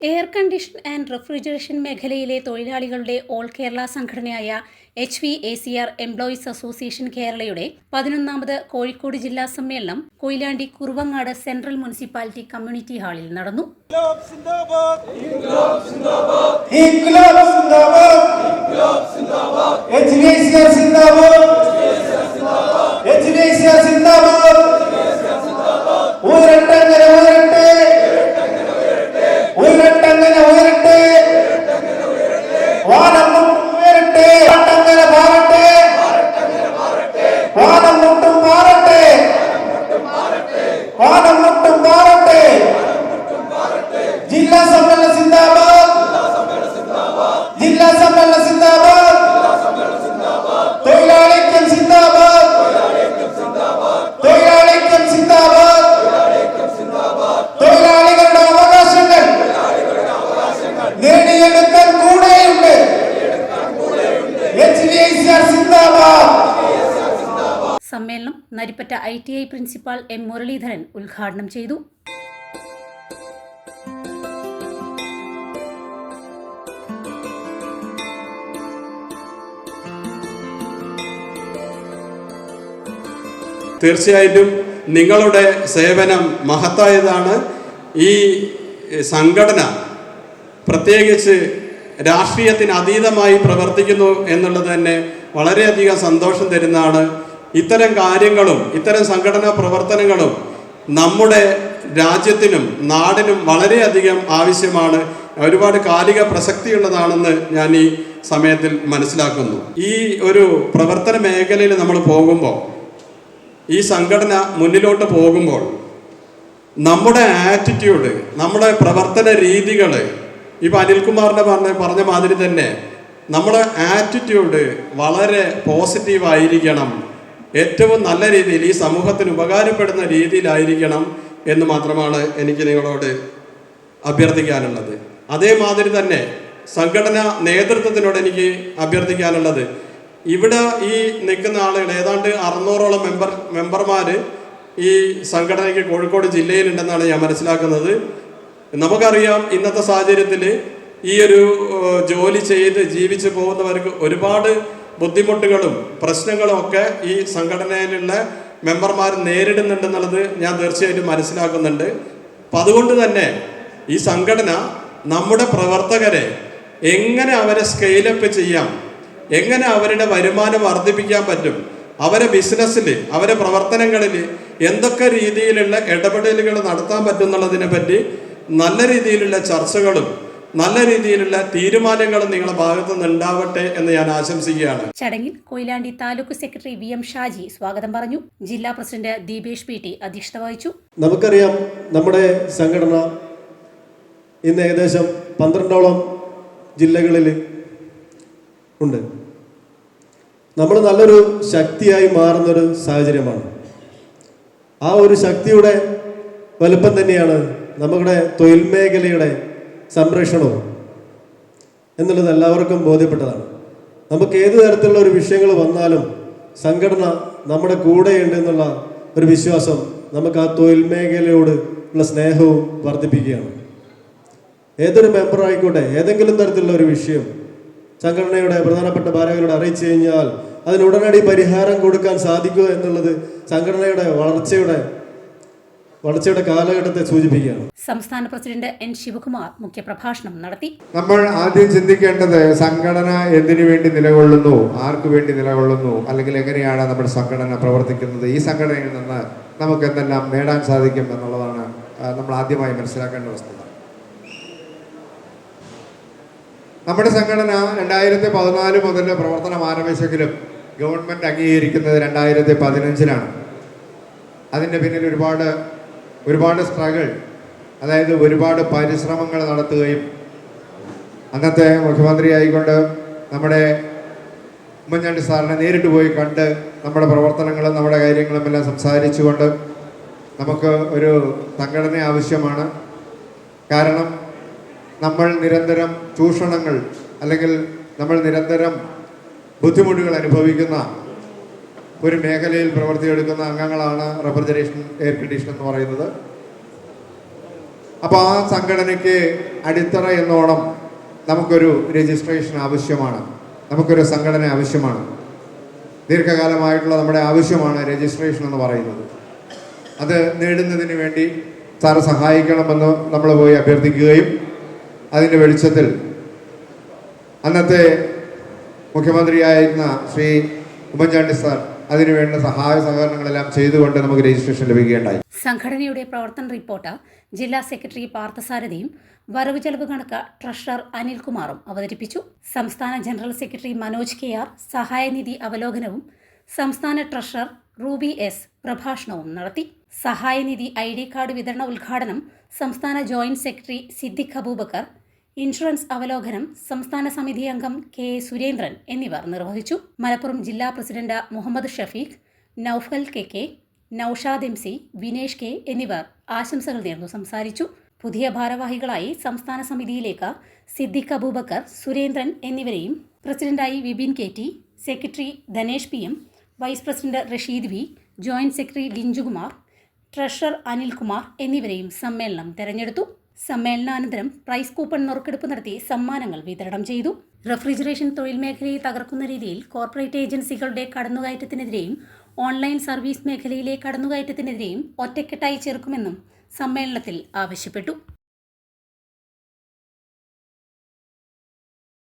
Air condition and refrigeration മേഖലയിലെ തൊഴിലാളികളുടെ all Kerala സംഘടനയായ HVACR എംപ്ലോയീസ് അസോസിയേഷൻ കേരളയുടെ 11ാമത് കോഴിക്കോട് ജില്ലാ സമ്മേളനം Koyilandy Kuruvangad central municipality community ഹാളിൽ നടന്നു. ജില്ലാ സമ്മേളന സിന്ദാബാദ്, ജില്ലാ സമ്മേളന സിന്ദാബാദ്, തൊഴിലാളിക്കം സിന്ദാബാദ്, തൊഴിലാളിക്കം സിന്ദാബാദ്, തൊഴിലാളികളുടെ അവകാശങ്ങൾ നേടിയെടുക്കാൻ കൂടെയുണ്ട്. HVACR സിന്ദാബാദ്. സമ്മേളനം Naripatta ITI principal M Muraleedharan ഉദ്ഘാടനം ചെയ്തു. തീർച്ചയായിട്ടും നിങ്ങളുടെ സേവനം മഹത്തായതാണ്. ഈ സംഘടന പ്രത്യേകിച്ച് രാഷ്ട്രീയത്തിന് അതീതമായി പ്രവർത്തിക്കുന്നു എന്നുള്ളത് തന്നെ വളരെയധികം സന്തോഷം തരുന്നതാണ്. ഇത്തരം കാര്യങ്ങളും ഇത്തരം സംഘടനാ പ്രവർത്തനങ്ങളും നമ്മുടെ രാജ്യത്തിനും നാടിനും വളരെയധികം ആവശ്യമാണ്. ഒരുപാട് കാലിക പ്രസക്തിയുള്ളതാണെന്ന് ഞാൻ ഈ സമയത്തിൽ മനസ്സിലാക്കുന്നു. ഈ ഒരു പ്രവർത്തന മേഖലയിൽ നമ്മൾ പോകുമ്പോൾ, ഈ സംഘടന മുന്നിലോട്ട് പോകുമ്പോൾ നമ്മുടെ ആറ്റിറ്റ്യൂഡ്, നമ്മുടെ പ്രവർത്തന രീതികൾ, ഇപ്പോൾ അനിൽകുമാറിനെ പറഞ്ഞ മാതിരി തന്നെ നമ്മുടെ ആറ്റിറ്റ്യൂഡ് വളരെ പോസിറ്റീവായിരിക്കണം. ഏറ്റവും നല്ല രീതിയിൽ ഈ സമൂഹത്തിന് ഉപകാരപ്പെടുന്ന രീതിയിലായിരിക്കണം എന്ന് മാത്രമാണ് എനിക്ക് നിങ്ങളോട് അഭ്യർത്ഥിക്കാനുള്ളത്. അതേമാതിരി തന്നെ സംഘടനാ നേതൃത്വത്തിനോട് എനിക്ക് അഭ്യർത്ഥിക്കാനുള്ളത്, ഇവിടെ ഈ നിൽക്കുന്ന ആളുകൾ ഏതാണ്ട് 600ഓളം മെമ്പർമാർ ഈ സംഘടനയ്ക്ക് കോഴിക്കോട് ജില്ലയിലുണ്ടെന്നാണ് ഞാൻ മനസ്സിലാക്കുന്നത്. നമുക്കറിയാം ഇന്നത്തെ സാഹചര്യത്തിൽ ഈ ഒരു ജോലി ചെയ്ത് ജീവിച്ചു പോകുന്നവർക്ക് ഒരുപാട് ബുദ്ധിമുട്ടുകളും പ്രശ്നങ്ങളും ഒക്കെ ഈ സംഘടനയിലുള്ള മെമ്പർമാർ നേരിടുന്നുണ്ടെന്നുള്ളത് ഞാൻ തീർച്ചയായിട്ടും മനസ്സിലാക്കുന്നുണ്ട്. അപ്പം അതുകൊണ്ട് തന്നെ ഈ സംഘടന നമ്മുടെ പ്രവർത്തകരെ എങ്ങനെ അവരെ സ്കെയിലപ്പ് ചെയ്യാം, എങ്ങനെ അവരുടെ വരുമാനം വർദ്ധിപ്പിക്കാൻ പറ്റും, അവരെ ബിസിനസ്സിൽ, അവരെ പ്രവർത്തനങ്ങളിൽ എന്തൊക്കെ രീതിയിലുള്ള ഇടപെടലുകൾ നടത്താൻ പറ്റും എന്നുള്ളതിനെ പറ്റി നല്ല രീതിയിലുള്ള ചർച്ചകളും നല്ല രീതിയിലുള്ള തീരുമാനങ്ങളും നിങ്ങളുടെ ഭാഗത്തു നിന്ന് ഉണ്ടാവട്ടെ എന്ന് ഞാൻ ആശംസിക്കുകയാണ്. ചടങ്ങിൽ കൊയിലാണ്ടി താലൂക്ക് സെക്രട്ടറി VM ഷാജി സ്വാഗതം പറഞ്ഞു. ജില്ലാ പ്രസിഡന്റ് ദീപേഷ് PT അധ്യക്ഷത വഹിച്ചു. നമുക്കറിയാം നമ്മുടെ സംഘടന ഇന്ന് ഏകദേശം 12ഓളം ജില്ലകളിൽ ഉണ്ട്. നമ്മൾ നല്ലൊരു ശക്തിയായി മാറുന്നൊരു സാഹചര്യമാണ്. ആ ഒരു ശക്തിയുടെ വലുപ്പം തന്നെയാണ് നമ്മുടെ തൊഴിൽ മേഖലയുടെ സംരക്ഷണവും എന്നുള്ളത് എല്ലാവർക്കും ബോധ്യപ്പെട്ടതാണ്. നമുക്ക് ഏത് തരത്തിലുള്ള ഒരു വിഷയങ്ങൾ വന്നാലും സംഘടന നമ്മുടെ കൂടെയുണ്ട് എന്നുള്ള ഒരു വിശ്വാസം നമുക്ക് ആ തൊഴിൽ മേഖലയോട് ഉള്ള സ്നേഹവും വർദ്ധിപ്പിക്കുകയാണ്. ഏതൊരു മെമ്പറായിക്കോട്ടെ, ഏതെങ്കിലും തരത്തിലുള്ള ഒരു വിഷയം സംഘടനയുടെ പ്രധാനപ്പെട്ട ഭാരവാഹികളോട് അറിയിച്ചു കഴിഞ്ഞാൽ അതിന് ഉടനടി പരിഹാരം കൊടുക്കാൻ സാധിക്കുക എന്നുള്ളത് സംഘടനയുടെ വളർച്ചയുടെ കാലഘട്ടത്തെ സൂചിപ്പിക്കുകയാണ്. സംസ്ഥാന പ്രസിഡന്റ് N ശിവകുമാർ മുഖ്യപ്രഭാഷണം നടത്തി. നമ്മൾ ആദ്യം ചിന്തിക്കേണ്ടത് സംഘടന എന്തിനു വേണ്ടി നിലകൊള്ളുന്നു, ആർക്ക് വേണ്ടി നിലകൊള്ളുന്നു, അല്ലെങ്കിൽ എങ്ങനെയാണ് നമ്മുടെ സംഘടന പ്രവർത്തിക്കുന്നത്, ഈ സംഘടനയിൽ നിന്ന് നമുക്ക് എന്തെല്ലാം നേടാൻ സാധിക്കും എന്നുള്ളതാണ് നമ്മൾ ആദ്യമായി മനസ്സിലാക്കേണ്ട വസ്തുത. നമ്മുടെ സംഘടന 2014 മുതൽ പ്രവർത്തനം ആരംഭിച്ചെങ്കിലും ഗവൺമെൻറ് അംഗീകരിക്കുന്നത് 2015-ലാണ്. അതിൻ്റെ പിന്നിൽ ഒരുപാട് സ്ട്രഗിൾ, അതായത് ഒരുപാട് പരിശ്രമങ്ങൾ നടത്തുകയും അന്നത്തെ മുഖ്യമന്ത്രി ആയിക്കൊണ്ട് നമ്മുടെ ഉമ്മൻചാണ്ടി സാറിനെ നേരിട്ട് പോയി കണ്ട് നമ്മുടെ പ്രവർത്തനങ്ങളും നമ്മുടെ കാര്യങ്ങളും എല്ലാം സംസാരിച്ചുകൊണ്ട് നമുക്ക് ഒരു സംഘടന ആവശ്യമാണ്. കാരണം നമ്മൾ നിരന്തരം ചൂഷണങ്ങൾ അല്ലെങ്കിൽ നമ്മൾ നിരന്തരം ബുദ്ധിമുട്ടുകൾ അനുഭവിക്കുന്ന ഒരു മേഖലയിൽ പ്രവർത്തിയെടുക്കുന്ന അംഗങ്ങളാണ് റെഫ്രിജറേഷൻ, എയർ കണ്ടീഷൻ എന്ന് പറയുന്നത്. അപ്പോൾ ആ സംഘടനയ്ക്ക് അടിത്തറ എന്നോണം നമുക്കൊരു രജിസ്ട്രേഷൻ ആവശ്യമാണ്, നമുക്കൊരു സംഘടന ആവശ്യമാണ്. ദീർഘകാലമായിട്ടുള്ള നമ്മുടെ ആവശ്യമാണ് രജിസ്ട്രേഷൻ എന്ന് പറയുന്നത്. അത് നേടുന്നതിന് വേണ്ടി സാറ് സഹായിക്കണമെന്ന് നമ്മൾ പോയി അഭ്യർത്ഥിക്കുകയും അതിൻ്റെ വെളിച്ചത്തിൽ അന്നത്തെ മുഖ്യമന്ത്രിയായിരുന്ന ശ്രീ ഉമ്മൻചാണ്ടി സാർ അതിനുവേണ്ട സഹായ സഹകരണങ്ങളെല്ലാം ചെയ്തുകൊണ്ട് നമുക്ക് രജിസ്ട്രേഷൻ ലഭിക്കുകയുണ്ടായി. സംഘടനയുടെ പ്രവർത്തന റിപ്പോർട്ട് ജില്ലാ സെക്രട്ടറി പാർത്ഥസാരഥിയും വരവ് ചെലവ് കണക്ക് ട്രഷറർ അനിൽകുമാറും അവതരിപ്പിച്ചു. സംസ്ഥാന ജനറൽ സെക്രട്ടറി മനോജ് കെ.ആർ. സഹായനിധി അവലോകനവും സംസ്ഥാന ട്രഷറർ റൂബി എസ്. പ്രഭാഷണവും നടത്തി. സഹായനിധി ID കാർഡ് വിതരണ ഉദ്ഘാടനം സംസ്ഥാന joint secretary Siddique Aboobacker, insurance അവലോകനം സംസ്ഥാന സമിതി അംഗം K. സുരേന്ദ്രൻ എന്നിവർ നിർവഹിച്ചു. മലപ്പുറം ജില്ലാ president Muhammad Shafeeq, Noufal KK, Noushad MC, Vinesh K എന്നിവർ ആശംസകൾ നേർന്നു സംസാരിച്ചു. പുതിയ ഭാരവാഹികളായി സംസ്ഥാന സമിതിയിലേക്ക് സിദ്ദിഖ് അബൂബക്കർ, സുരേന്ദ്രൻ എന്നിവരെയും പ്രസിഡന്റായി Vipin KT, secretary Dhanesh PM, vice president Rasheed V, joint secretary Linchukumar, treasurer Anilkumar എന്നിവരെയും സമ്മേളനം തെരഞ്ഞെടുത്തു. സമ്മേളനാനന്തരം പ്രൈസ് കൂപ്പൺ നറുക്കെടുപ്പ് നടത്തി സമ്മാനങ്ങൾ വിതരണം ചെയ്തു. റെഫ്രിജറേഷൻ തൊഴിൽ മേഖലയെ തകർക്കുന്ന രീതിയിൽ കോർപ്പറേറ്റ് ഏജൻസികളുടെ കടന്നുകയറ്റത്തിനെതിരെയും ഓൺലൈൻ സർവീസ് മേഖലയിലെ കടന്നുകയറ്റത്തിനെതിരെയും ഒറ്റക്കെട്ടായി ചെറുക്കുമെന്നും സമ്മേളനത്തിൽ ആവശ്യപ്പെട്ടു.